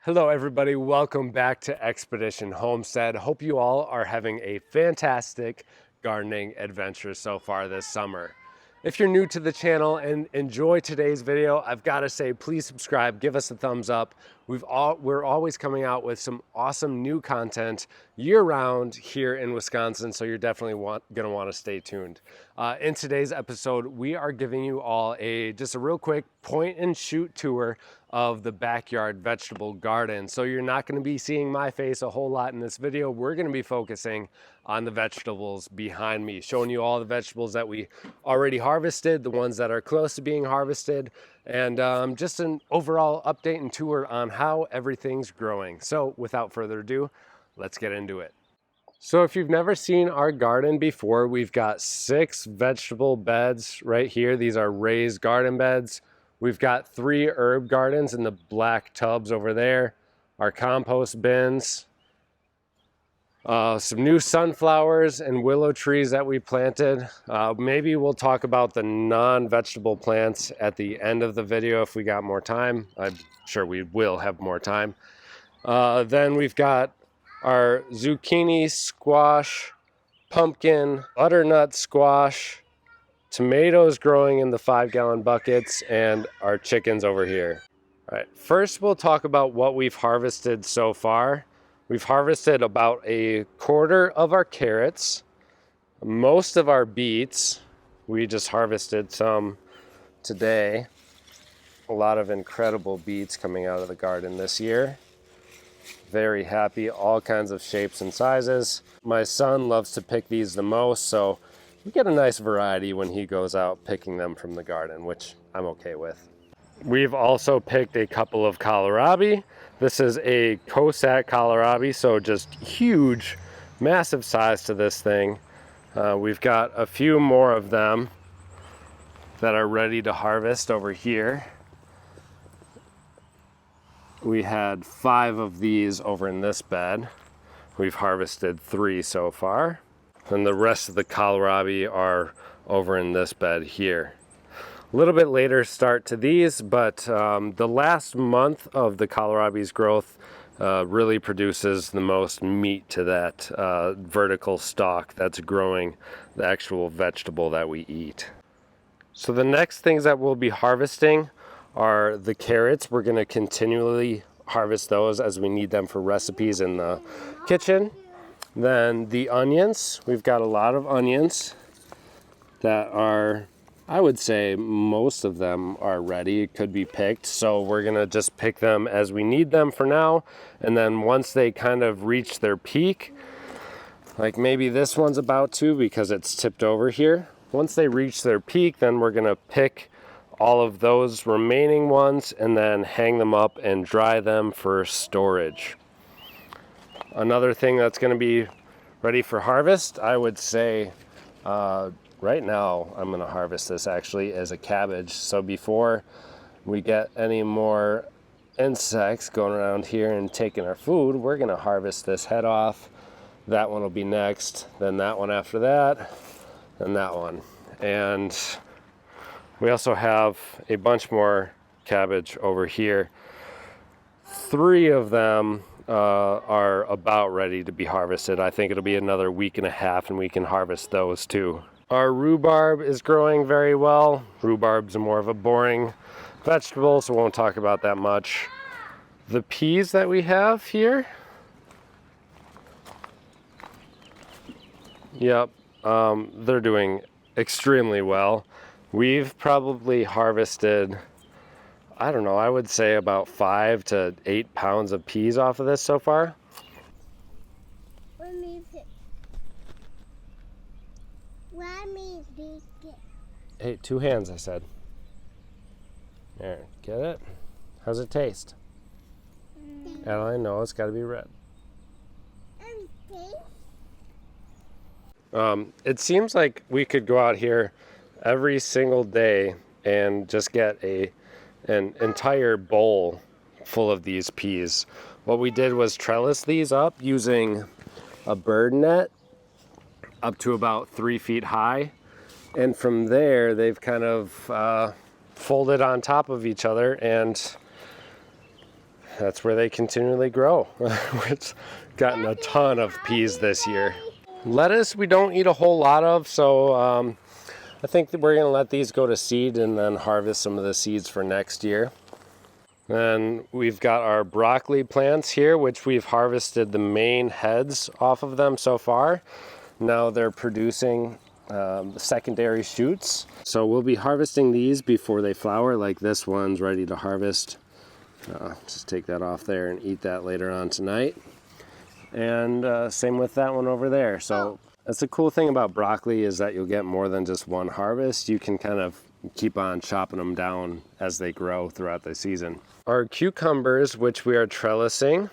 Hello everybody, welcome back to Expedition Homestead. Hope you all are having a fantastic gardening adventure so far this summer. If you're new to the channel and enjoy today's video, I've got to say please subscribe, give us a thumbs up. We're always coming out with some awesome new content year-round here in Wisconsin, so you're definitely going to want to stay tuned. In today's episode, we are giving you all just a real quick point-and-shoot tour of the backyard vegetable garden. So you're not going to be seeing my face a whole lot in this video. We're going to be focusing on the vegetables behind me, showing you all the vegetables that we already harvested, the ones that are close to being harvested, and just an overall update and tour on how everything's growing. So without further ado, let's get into it. So if you've never seen our garden before, we've got 6 vegetable beds right here. These are raised garden beds. We've got 3 herb gardens in the black tubs over there, our compost bins, some new sunflowers and willow trees that we planted. Maybe we'll talk about the non-vegetable plants at the end of the video if we got more time. I'm sure we will have more time. Then we've got our zucchini, squash, pumpkin, butternut squash, tomatoes growing in the 5-gallon buckets, and our chickens over here. All right, first we'll talk about what we've harvested so far. We've harvested about a quarter of our carrots, most of our beets. We just harvested some today. A lot of incredible beets coming out of the garden this year. Very happy, all kinds of shapes and sizes. My son loves to pick these the most, so we get a nice variety when he goes out picking them from the garden, which I'm okay with. We've also picked a couple of kohlrabi. This is a Cossack kohlrabi, so just huge, massive size to this thing. We've got a few more of them that are ready to harvest over here. We had 5 of these over in this bed. We've harvested 3 so far. And the rest of the kohlrabi are over in this bed here. A little bit later start to these, but the last month of the kohlrabi's growth really produces the most meat to that vertical stalk that's growing the actual vegetable that we eat. So the next things that we'll be harvesting are the carrots. We're going to continually harvest those as we need them for recipes in the kitchen. Then the onions, we've got a lot of onions that are, I would say most of them are ready. It could be picked, so we're gonna just pick them as we need them for now. And then once they kind of reach their peak, like maybe this one's about to because it's tipped over here. Once they reach their peak, then we're gonna pick all of those remaining ones and then hang them up and dry them for storage. Another thing that's going to be ready for harvest, I would say right now I'm going to harvest this actually as a cabbage. So before we get any more insects going around here and taking our food, we're going to harvest this head off. That one will be next, then that one after that, and that one. And we also have a bunch more cabbage over here. 3 of them are about ready to be harvested. I think it'll be another week and a half and we can harvest those too. Our rhubarb is growing very well. Rhubarb's more of a boring vegetable, so we won't talk about that much. The peas that we have here, yep, they're doing extremely well. We've probably harvested, I don't know, I would say about 5 to 8 pounds of peas off of this so far. What means biscuit? Hey, 2 hands, I said. There, get it? How's it taste? Adeline, no, it's got to be red. It seems like we could go out here every single day and just get an entire bowl full of these peas. What we did was trellis these up using a bird net up to about 3 feet high, and from there they've kind of folded on top of each other, and that's where they continually grow. We've gotten a ton of peas this year. Lettuce we don't eat a whole lot of, so I think that we're going to let these go to seed and then harvest some of the seeds for next year. Then we've got our broccoli plants here, which we've harvested the main heads off of them so far. Now they're producing secondary shoots. So we'll be harvesting these before they flower, like this one's ready to harvest. Just take that off there and eat that later on tonight. And same with that one over there. So that's the cool thing about broccoli, is that you'll get more than just one harvest. You can kind of keep on chopping them down as they grow throughout the season. Our cucumbers, which we are trellising,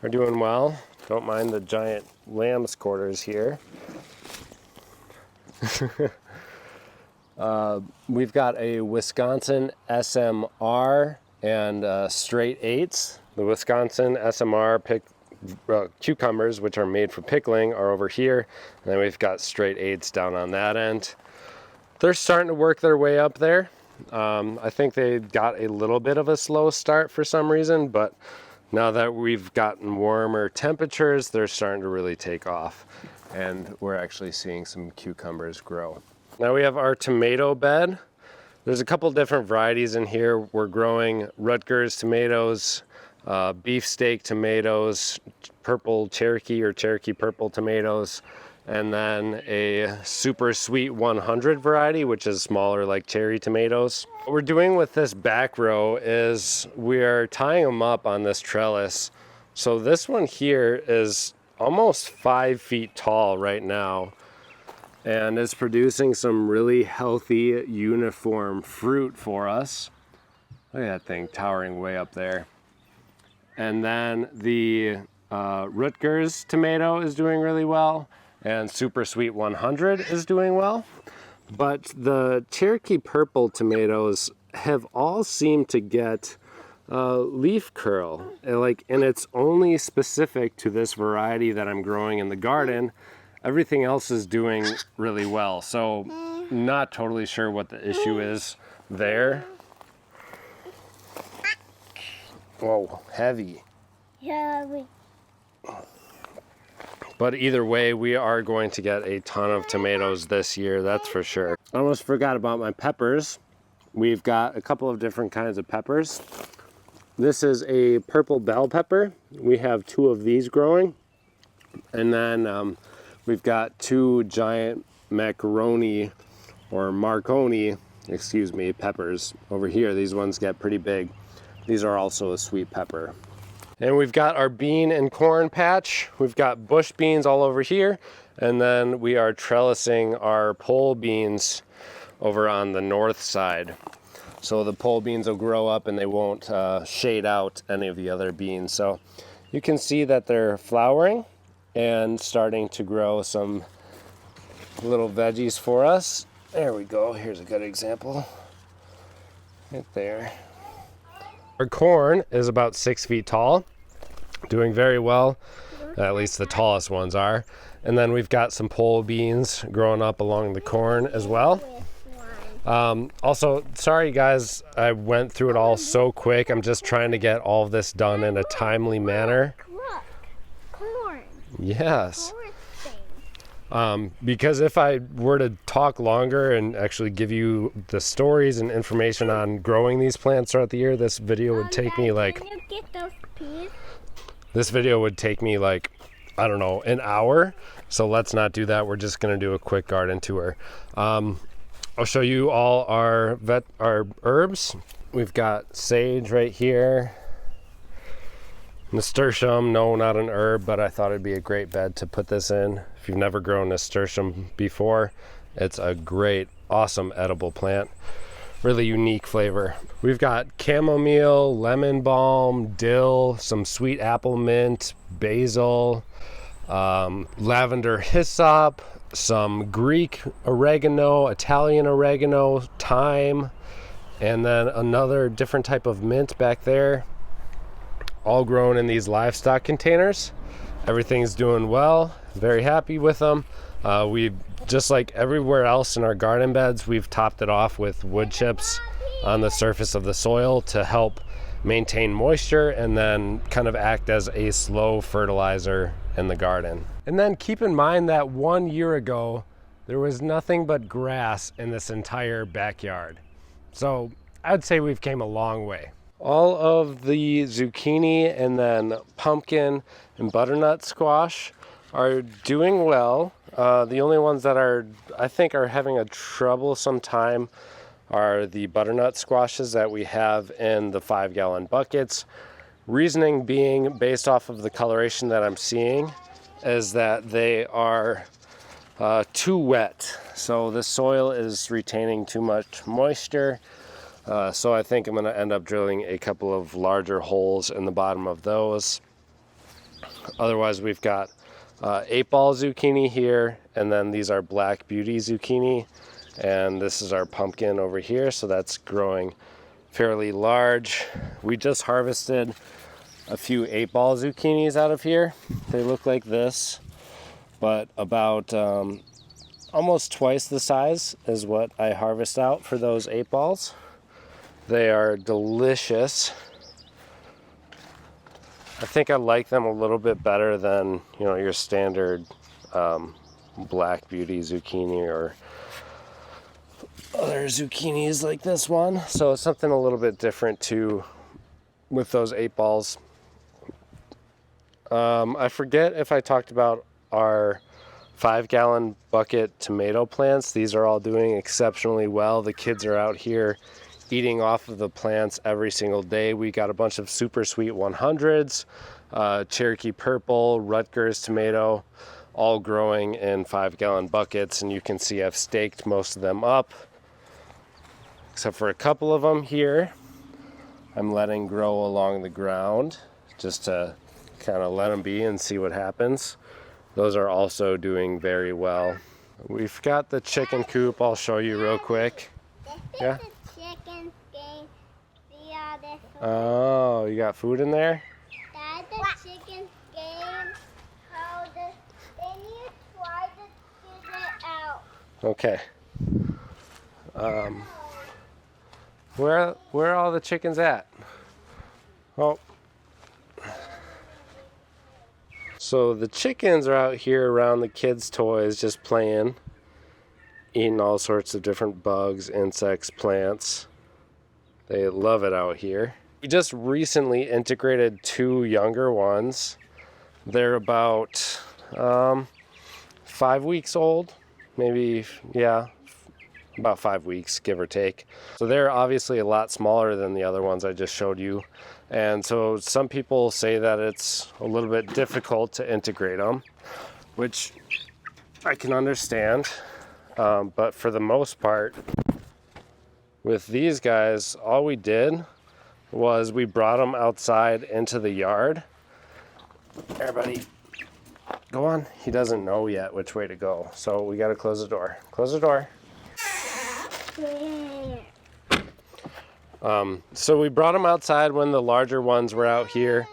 are doing well. Don't mind the giant lamb's quarters here. We've got a Wisconsin SMR and straight 8s. The Wisconsin SMR cucumbers, which are made for pickling, are over here. And then we've got straight 8s down on that end. They're starting to work their way up there. I think they got a little bit of a slow start for some reason, but now that we've gotten warmer temperatures, they're starting to really take off. And we're actually seeing some cucumbers grow. Now we have our tomato bed. There's a couple different varieties in here. We're growing Rutgers tomatoes, beefsteak tomatoes, purple Cherokee or Cherokee purple tomatoes, and then a super sweet 100 variety, which is smaller like cherry tomatoes. What we're doing with this back row is we are tying them up on this trellis. So this one here is almost 5 feet tall right now, and it's producing some really healthy, uniform fruit for us. Look at that thing towering way up there. And then the Rutgers tomato is doing really well, and Super Sweet 100 is doing well. But the Cherokee purple tomatoes have all seemed to get leaf curl, and it's only specific to this variety that I'm growing in the garden. Everything else is doing really well, so not totally sure what the issue is there. Whoa, heavy. Heavy. But either way, we are going to get a ton of tomatoes this year, that's for sure. I almost forgot about my peppers. We've got a couple of different kinds of peppers. This is a purple bell pepper. We have 2 of these growing. And then we've got 2 giant macaroni or Marconi, peppers over here. These ones get pretty big. These are also a sweet pepper. And we've got our bean and corn patch. We've got bush beans all over here. And then we are trellising our pole beans over on the north side. So the pole beans will grow up and they won't shade out any of the other beans. So you can see that they're flowering and starting to grow some little veggies for us. There we go. Here's a good example. Right there. Our corn is about 6 feet tall, doing very well. At least the tallest ones are. And then we've got some pole beans growing up along the corn as well. Also, sorry guys, I went through it all so quick. I'm just trying to get all of this done in a timely manner. Look, corn. Yes. Corn thing. Because if I were to talk longer and actually give you the stories and information on growing these plants throughout the year, this video would take me like... Can you get those peas? This video would take me like, I don't know, an hour. So let's not do that. We're just going to do a quick garden tour. I'll show you all our herbs. We've got sage right here. Nasturtium, no, not an herb, but I thought it'd be a great bed to put this in. If you've never grown nasturtium before, it's a great, awesome edible plant. Really unique flavor. We've got chamomile, lemon balm, dill, some sweet apple mint, basil, lavender hyssop, some Greek oregano, Italian oregano, thyme, and then another different type of mint back there. All grown in these livestock containers. Everything's doing well. Very happy with them. We just like everywhere else in our garden beds, we've topped it off with wood chips on the surface of the soil to help maintain moisture and then kind of act as a slow fertilizer in the garden. And then keep in mind that 1 year ago, there was nothing but grass in this entire backyard. So I'd say we've came a long way. All of the zucchini and then pumpkin and butternut squash are doing well. The only ones that I think are having a troublesome time are the butternut squashes that we have in the 5-gallon buckets. Reasoning being, based off of the coloration that I'm seeing, is that they are too wet. So the soil is retaining too much moisture. So I think I'm going to end up drilling a couple of larger holes in the bottom of those. Otherwise, we've got 8-ball zucchini here, and then these are Black Beauty zucchini, and this is our pumpkin over here, so that's growing fairly large. We just harvested a few 8-ball zucchinis out of here. They look like this, but about almost twice the size is what I harvest out for those 8 balls. They are delicious. I think I like them a little bit better than, your standard Black Beauty zucchini or other zucchinis like this one. So it's something a little bit different too with those 8 balls. I forget if I talked about our 5-gallon bucket tomato plants. These are all doing exceptionally well. The kids are out here eating off of the plants every single day. We got a bunch of super sweet 100s, Cherokee Purple, Rutgers tomato, all growing in 5-gallon buckets. And you can see I've staked most of them up, except for a couple of them here. I'm letting grow along the ground just to kind of let them be and see what happens. Those are also doing very well. We've got the chicken coop. I'll show you real quick. Yeah. Oh, you got food in there? That's the chicken's game. Then you try to get it out. Okay. Where are all the chickens at? Oh. So the chickens are out here around the kids' toys just playing, eating all sorts of different bugs, insects, plants. They love it out here. We just recently integrated 2 younger ones. They're about 5 weeks old, maybe, yeah, about 5 weeks, give or take. So they're obviously a lot smaller than the other ones I just showed you. And so some people say that it's a little bit difficult to integrate them, which I can understand. But for the most part, with these guys, all we did was we brought them outside into the yard. Everybody, go on. He doesn't know yet which way to go, so we got to close the door. Close the door. So we brought them outside when the larger ones were out here,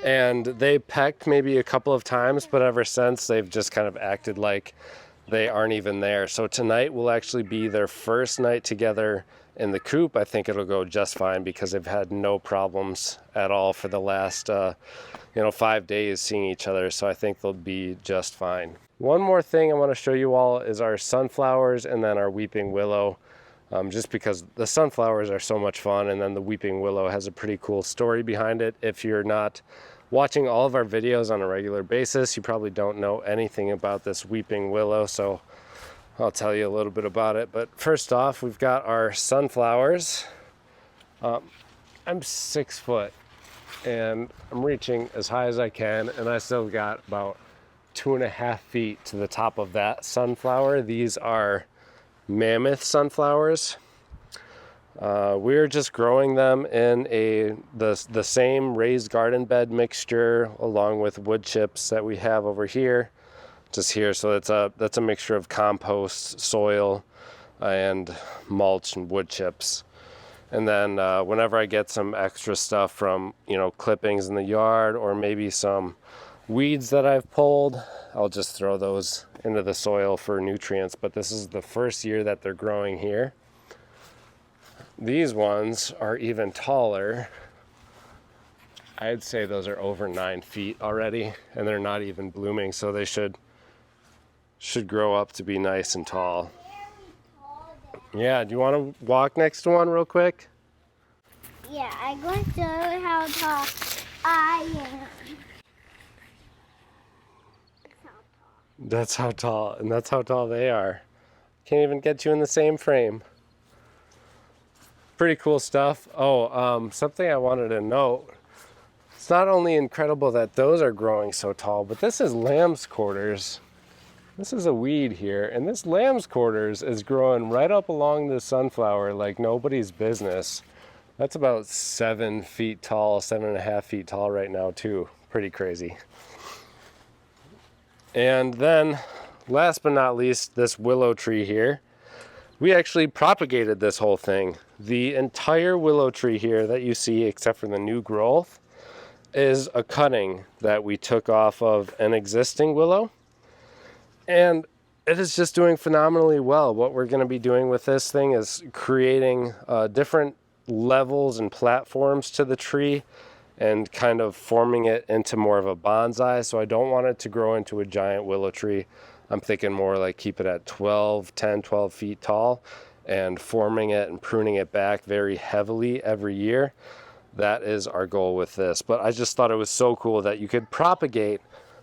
and they pecked maybe a couple of times, but ever since they've just kind of acted like they aren't even there. So tonight will actually be their first night together in the coop. I think it'll go just fine because they've had no problems at all for the last 5 days seeing each other, so I think they'll be just fine. One more thing I want to show you all is our sunflowers and then our weeping willow. Just because the sunflowers are so much fun, and then the weeping willow has a pretty cool story behind it. If you're not watching all of our videos on a regular basis, you probably don't know anything about this weeping willow, so I'll tell you a little bit about it. But first off, we've got our sunflowers. I'm 6 foot and I'm reaching as high as I can, and I still got about 2.5 feet to the top of that sunflower. These are mammoth sunflowers. We're just growing them in the same raised garden bed mixture along with wood chips that we have over here, just here. So that's a mixture of compost, soil, and mulch and wood chips. And then whenever I get some extra stuff from clippings in the yard or maybe some weeds that I've pulled, I'll just throw those into the soil for nutrients. But this is the first year that they're growing here. These ones are even taller. I'd say those are over 9 feet already, and they're not even blooming, so they should grow up to be nice and tall. Yeah, do you want to walk next to one real quick? Yeah, I'm going to show you how tall I am. That's how tall, and that's how tall they are. Can't even get you in the same frame. Pretty cool stuff. Oh, something I wanted to note. It's not only incredible that those are growing so tall, but this is lamb's quarters. This is a weed here, and this lamb's quarters is growing right up along the sunflower like nobody's business. That's about 7 feet tall, 7.5 feet tall right now too. Pretty crazy. And then, last but not least, this willow tree here. We actually propagated this whole thing. The entire willow tree here that you see, except for the new growth, is a cutting that we took off of an existing willow. And it is just doing phenomenally well. What we're going to be doing with this thing is creating different levels and platforms to the tree and kind of forming it into more of a bonsai. So I don't want it to grow into a giant willow tree. I'm thinking more like keep it at 10, 12 feet tall and forming it and pruning it back very heavily every year. That is our goal with this. But I just thought it was so cool that you could propagate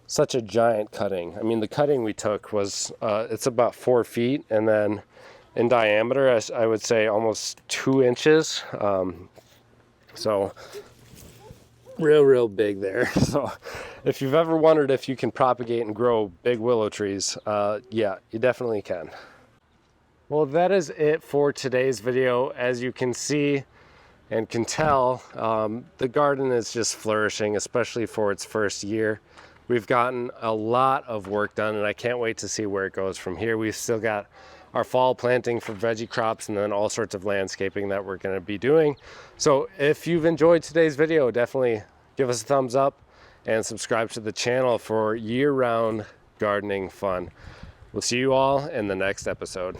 such a giant cutting. I mean, the cutting we took was, it's about 4 feet, and then in diameter, I would say almost 2 inches. So real big there. So if you've ever wondered if you can propagate and grow big willow trees, yeah, you definitely can. Well, that is it for today's video. As you can see and can tell, the garden is just flourishing, especially for its first year. We've gotten a lot of work done, and I can't wait to see where it goes from here. We've still got our fall planting for veggie crops and then all sorts of landscaping that we're going to be doing. So if you've enjoyed today's video, definitely give us a thumbs up and subscribe to the channel for year-round gardening fun. We'll see you all in the next episode.